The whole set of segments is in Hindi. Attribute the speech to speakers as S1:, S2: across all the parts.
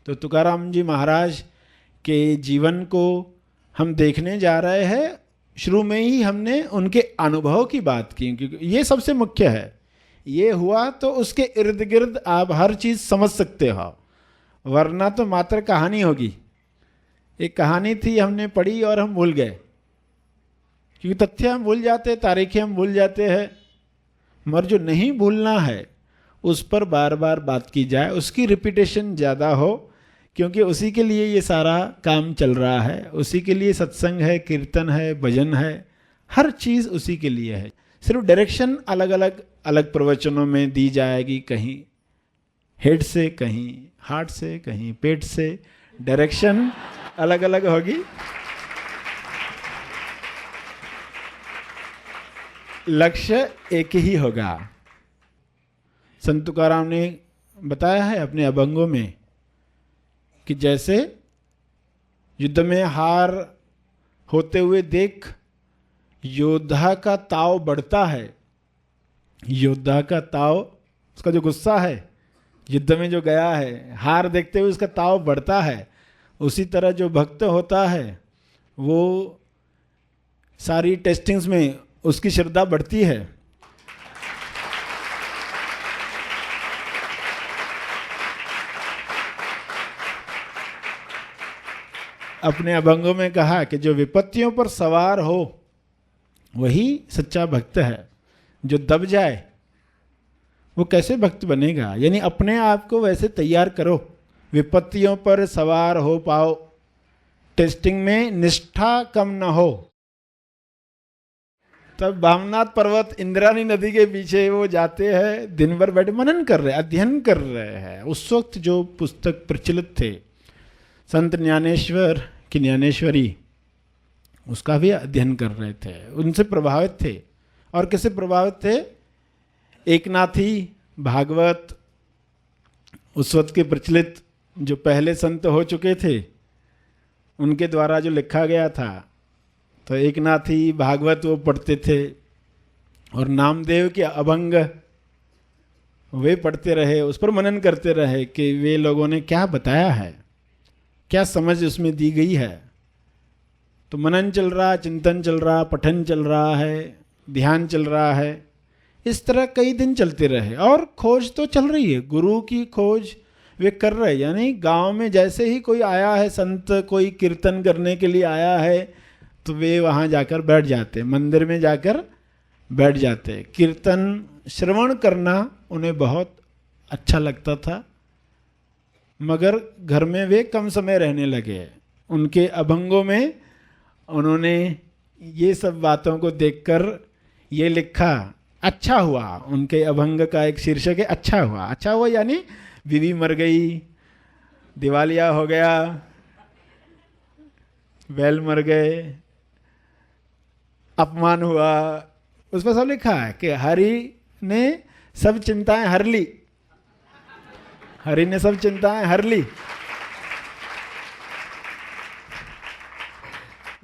S1: तो तुकाराम जी महाराज के जीवन को हम देखने जा रहे हैं। शुरू में ही हमने उनके अनुभव की बात की, क्योंकि ये सबसे मुख्य है। ये हुआ तो उसके इर्द गिर्द आप हर चीज़ समझ सकते हो, वरना तो मात्र कहानी होगी। एक कहानी थी, हमने पढ़ी और हम भूल गए, क्योंकि तथ्य हम भूल जाते हैं, तारीखें हम भूल जाते हैं। मगर जो नहीं भूलना है उस पर बार बार बात की जाए, उसकी रिपीटेशन ज़्यादा हो, क्योंकि उसी के लिए ये सारा काम चल रहा है। उसी के लिए सत्संग है, कीर्तन है, भजन है, हर चीज़ उसी के लिए है। सिर्फ डायरेक्शन अलग अलग अलग प्रवचनों में दी जाएगी, कहीं हेड से, कहीं हार्ट से, कहीं पेट से, डायरेक्शन अलग अलग होगी। लक्ष्य एक ही होगा। संत तुकाराम ने बताया है अपने अभंगों में कि जैसे युद्ध में हार होते हुए देख योद्धा का ताव बढ़ता है, योद्धा का ताव, उसका जो गुस्सा है, युद्ध में जो गया है, हार देखते हुए उसका ताव बढ़ता है। उसी तरह जो भक्त होता है वो सारी टेस्टिंग्स में उसकी श्रद्धा बढ़ती है। अपने अभंगों में कहा कि जो विपत्तियों पर सवार हो वही सच्चा भक्त है। जो दब जाए वो कैसे भक्त बनेगा? यानी अपने आप को वैसे तैयार करो, विपत्तियों पर सवार हो पाओ, टेस्टिंग में निष्ठा कम न हो। तब भावनाथ पर्वत, इंद्राणी नदी के पीछे वो जाते हैं, दिन भर बैठे मनन कर रहे, अध्ययन कर रहे हैं। उस वक्त जो पुस्तक प्रचलित थे, संत ज्ञानेश्वर की ज्ञानेश्वरी, उसका भी अध्ययन कर रहे थे, उनसे प्रभावित थे। और किससे प्रभावित थे? एकनाथी भागवत, उस वक्त के प्रचलित जो पहले संत हो चुके थे उनके द्वारा जो लिखा गया था, तो एकनाथी भागवत वो पढ़ते थे, और नामदेव के अभंग वे पढ़ते रहे, उस पर मनन करते रहे कि वे लोगों ने क्या बताया है, क्या समझ उसमें दी गई है। तो मनन चल रहा, चिंतन चल रहा, पठन चल रहा है, ध्यान चल रहा है। इस तरह कई दिन चलते रहे और खोज तो चल रही है, गुरु की खोज वे कर रहे। यानी गांव में जैसे ही कोई आया है संत, कोई कीर्तन करने के लिए आया है, तो वे वहाँ जाकर बैठ जाते, मंदिर में जाकर बैठ जाते। कीर्तन श्रवण करना उन्हें बहुत अच्छा लगता था, मगर घर में वे कम समय रहने लगे। उनके अभंगों में उन्होंने ये सब बातों को देखकर ये लिखा, अच्छा हुआ। उनके अभंग का एक शीर्षक है अच्छा हुआ। अच्छा हुआ यानी बीवी मर गई, दिवालिया हो गया, बैल मर गए, अपमान हुआ, उस पर सब लिखा है कि हरि ने सब चिंताएं हर ली, हरि ने सब चिंताएं हर ली।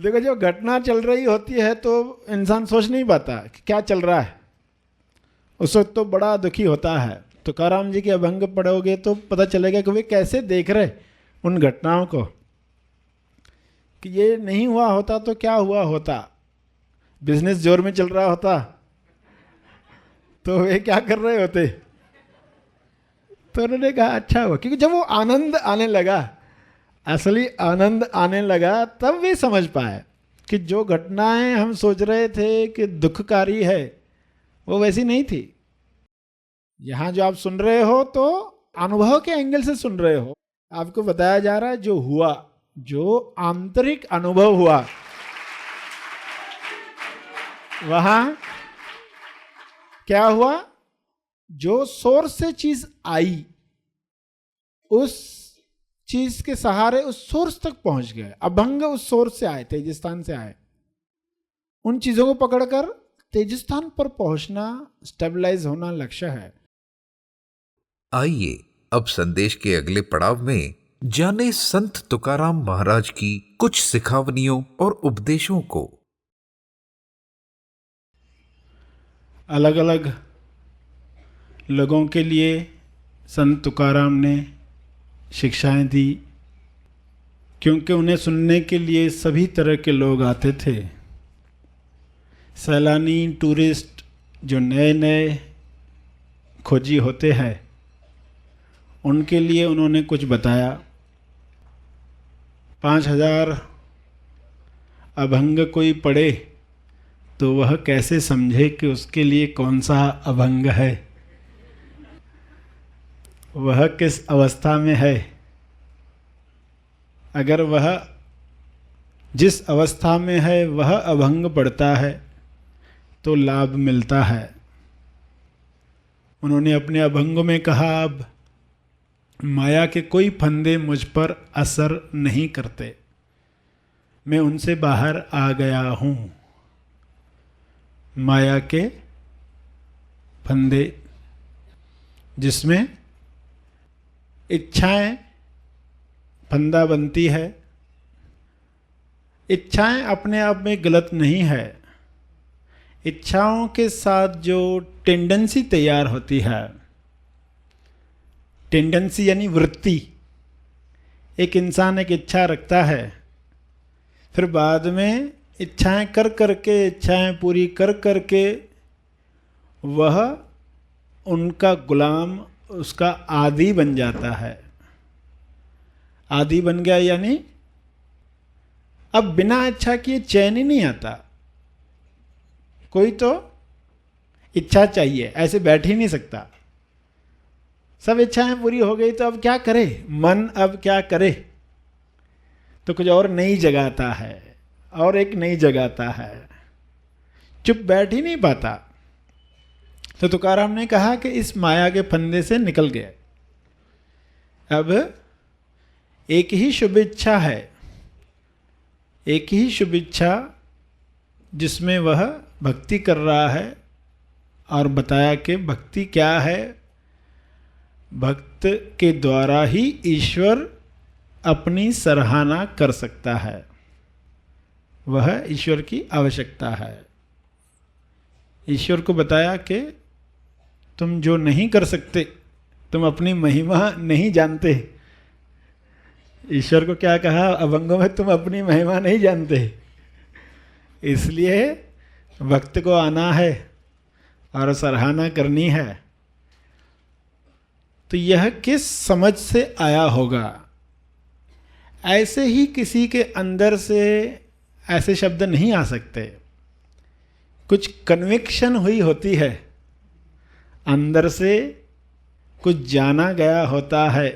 S1: देखो, जो घटना चल रही होती है तो इंसान सोच नहीं पाता कि क्या चल रहा है, उस वक्त तो बड़ा दुखी होता है। तुकाराम जी के अभंग पढ़ोगे तो पता चलेगा कि वे कैसे देख रहे उन घटनाओं को, कि ये नहीं हुआ होता तो क्या हुआ होता, बिजनेस जोर में चल रहा होता तो वे क्या कर रहे होते। तो उन्होंने कहा अच्छा हुआ, क्योंकि जब वो आनंद आने लगा, असली आनंद आने लगा, तब वे समझ पाए कि जो घटनाएं हम सोच रहे थे कि दुखकारी है वो वैसी नहीं थी। यहाँ जो आप सुन रहे हो तो अनुभव के एंगल से सुन रहे हो, आपको बताया जा रहा है जो हुआ, जो आंतरिक अनुभव हुआ वहां क्या हुआ, जो सोर्स से चीज आई उस चीज के सहारे उस सोर्स तक पहुंच गए। अभंग उस सोर्स से आए, तेजस्थान से आए, उन चीजों को पकड़कर तेजस्थान पर पहुंचना, स्टेबलाइज होना लक्ष्य है।
S2: आइए अब संदेश के अगले पड़ाव में जाने संत तुकाराम महाराज की कुछ सिखावनियों और उपदेशों को।
S1: अलग अलग लोगों के लिए संत तुकाराम ने शिक्षाएं दी, क्योंकि उन्हें सुनने के लिए सभी तरह के लोग आते थे। सैलानी, टूरिस्ट जो नए नए खोजी होते हैं, उनके लिए उन्होंने कुछ बताया। 5000 अभंग कोई पढ़े तो वह कैसे समझे कि उसके लिए कौन सा अभंग है, वह किस अवस्था में है। अगर वह जिस अवस्था में है वह अभंग पढ़ता है तो लाभ मिलता है। उन्होंने अपने अभंगों में कहा, अब माया के कोई फंदे मुझ पर असर नहीं करते, मैं उनसे बाहर आ गया हूँ। माया के फंदे जिसमें इच्छाएं फंदा बनती है। इच्छाएं अपने आप में गलत नहीं है, इच्छाओं के साथ जो टेंडेंसी तैयार होती है, टेंडेंसी यानी वृत्ति। एक इंसान एक इच्छा रखता है, फिर बाद में इच्छाएं कर करके, इच्छाएं पूरी कर करके वह उनका गुलाम, उसका आदी बन जाता है। आदी बन गया यानी अब बिना इच्छा किए चैन ही नहीं आता। कोई तो इच्छा चाहिए, ऐसे बैठ ही नहीं सकता। सब इच्छाएं पूरी हो गई तो अब क्या करे मन, अब क्या करे, तो कुछ और नई जगाता है और एक नई जगाता है, चुप बैठ ही नहीं पाता। तो तुकाराम ने कहा कि इस माया के फंदे से निकल गए। अब एक ही शुभ इच्छा है, एक ही शुभ इच्छा जिसमें वह भक्ति कर रहा है, और बताया कि भक्ति क्या है। भक्त के द्वारा ही ईश्वर अपनी सराहना कर सकता है, वह ईश्वर की आवश्यकता है। ईश्वर को बताया कि तुम जो नहीं कर सकते, तुम अपनी महिमा नहीं जानते। ईश्वर को क्या कहा अभंगों में, तुम अपनी महिमा नहीं जानते, इसलिए भक्त को आना है और सराहना करनी है। तो यह किस समझ से आया होगा? ऐसे ही किसी के अंदर से ऐसे शब्द नहीं आ सकते, कुछ कन्विक्शन हुई होती है, अंदर से कुछ जाना गया होता है,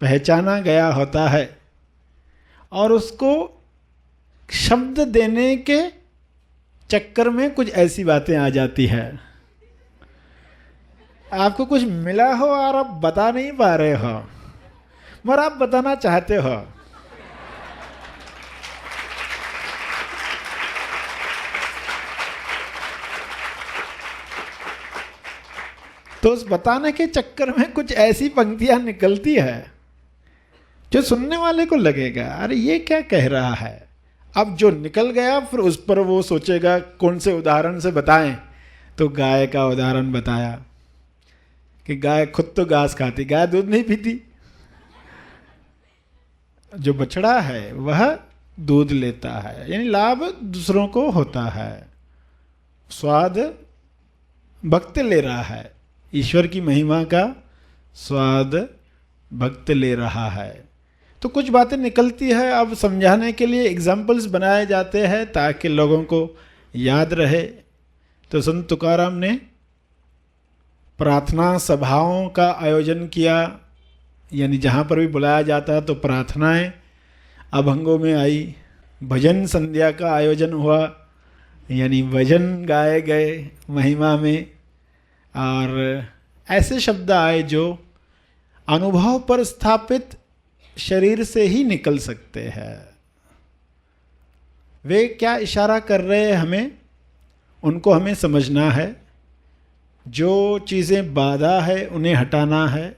S1: पहचाना गया होता है, और उसको शब्द देने के चक्कर में कुछ ऐसी बातें आ जाती है। आपको कुछ मिला हो और आप बता नहीं पा रहे हो, मगर आप बताना चाहते हो। तो उस बताने के चक्कर में कुछ ऐसी पंक्तियां निकलती है जो सुनने वाले को लगेगा अरे ये क्या कह रहा है। अब जो निकल गया फिर उस पर वो सोचेगा कौन से उदाहरण से बताएं। तो गाय का उदाहरण बताया कि गाय खुद तो घास खाती, गाय दूध नहीं पीती। जो बछड़ा है वह दूध लेता है, यानी लाभ दूसरों को होता है, स्वाद भक्त ले रहा है, ईश्वर की महिमा का स्वाद भक्त ले रहा है। तो कुछ बातें निकलती है, अब समझाने के लिए एग्जाम्पल्स बनाए जाते हैं ताकि लोगों को याद रहे। तो संत तुकाराम ने प्रार्थना सभाओं का आयोजन किया, यानी जहाँ पर भी बुलाया जाता तो प्रार्थनाएं अभंगों में आई। भजन संध्या का आयोजन हुआ, यानी भजन गाए गए महिमा में, और ऐसे शब्द आए जो अनुभव पर स्थापित शरीर से ही निकल सकते हैं। वे क्या इशारा कर रहे हैं हमें, उनको हमें समझना है। जो चीज़ें बाधा है उन्हें हटाना है,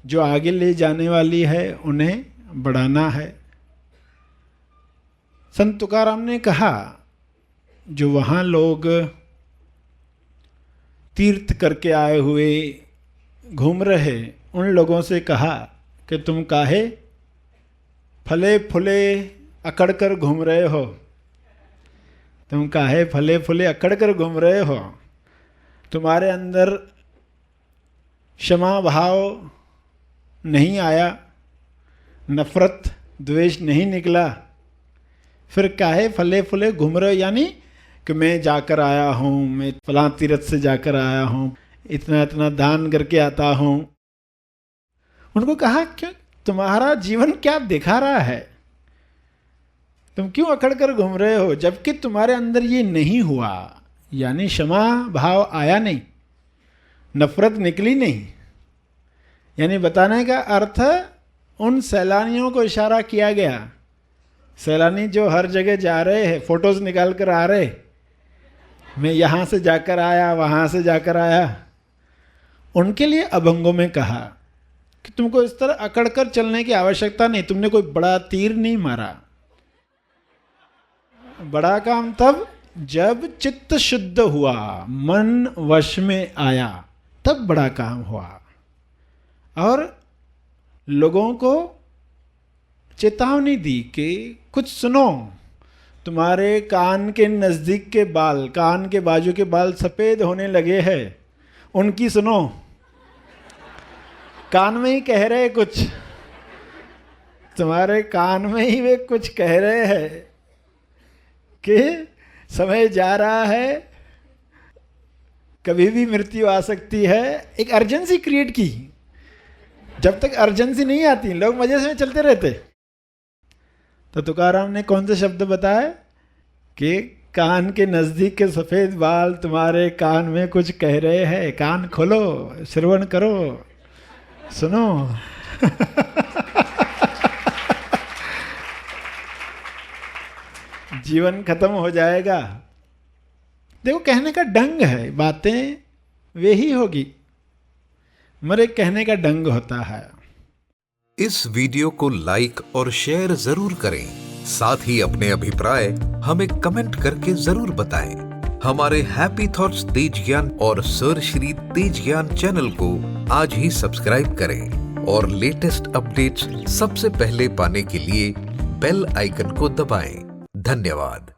S1: जो आगे ले जाने वाली है उन्हें बढ़ाना है। संत तुकाराम ने कहा जो वहाँ लोग तीर्थ करके आए हुए घूम रहे, उन लोगों से कहा कि तुम काहे फले फुले अकड़ कर घूम रहे हो, तुम काहे फले फुले अकड़ कर घूम रहे हो, तुम्हारे अंदर क्षमा भाव नहीं आया, नफरत द्वेष नहीं निकला, फिर काहे फले फुले घूम रहे हो। यानी कि मैं जाकर आया हूँ, मैं फलां तीर्थ से जाकर आया हूँ, इतना इतना दान करके आता हूँ। उनको कहा कि तुम्हारा जीवन क्या दिखा रहा है, तुम क्यों अकड़ कर घूम रहे हो, जबकि तुम्हारे अंदर ये नहीं हुआ, यानी क्षमा भाव आया नहीं, नफरत निकली नहीं। यानी बताने का अर्थ उन सैलानियों को इशारा किया गया, सैलानी जो हर जगह जा रहे हैं, फोटोज निकाल कर आ रहे, मैं यहाँ से जाकर आया, वहाँ से जाकर आया, उनके लिए अभंगों में कहा कि तुमको इस तरह अकड़ कर चलने की आवश्यकता नहीं, तुमने कोई बड़ा तीर नहीं मारा। बड़ा काम तब जब चित्त शुद्ध हुआ, मन वश में आया, तब बड़ा काम हुआ। और लोगों को चेतावनी दी कि कुछ सुनो, तुम्हारे कान के नज़दीक के बाल, कान के बाजू के बाल सफ़ेद होने लगे हैं, उनकी सुनो, कान में ही कह रहे कुछ, तुम्हारे कान में ही वे कुछ कह रहे हैं कि समय जा रहा है, कभी भी मृत्यु आ सकती है। एक अर्जेंसी क्रिएट की। जब तक अर्जेंसी नहीं आती लोग मजे से चलते रहते। तो तुकाराम ने कौन से शब्द बताए कि कान के नज़दीक के सफ़ेद बाल तुम्हारे कान में कुछ कह रहे हैं, कान खोलो, श्रवण करो, सुनो। जीवन खत्म हो जाएगा। देखो कहने का ढंग है, बातें वे ही होगी, मरे कहने का ढंग होता है।
S2: इस वीडियो को लाइक और शेयर जरूर करें, साथ ही अपने अभिप्राय हमें कमेंट करके जरूर बताएं। हमारे हैप्पी थॉट्स तेज ज्ञान और सर श्री तेज ज्ञान चैनल को आज ही सब्सक्राइब करें और लेटेस्ट अपडेट्स सबसे पहले पाने के लिए बेल आइकन को दबाएं। धन्यवाद।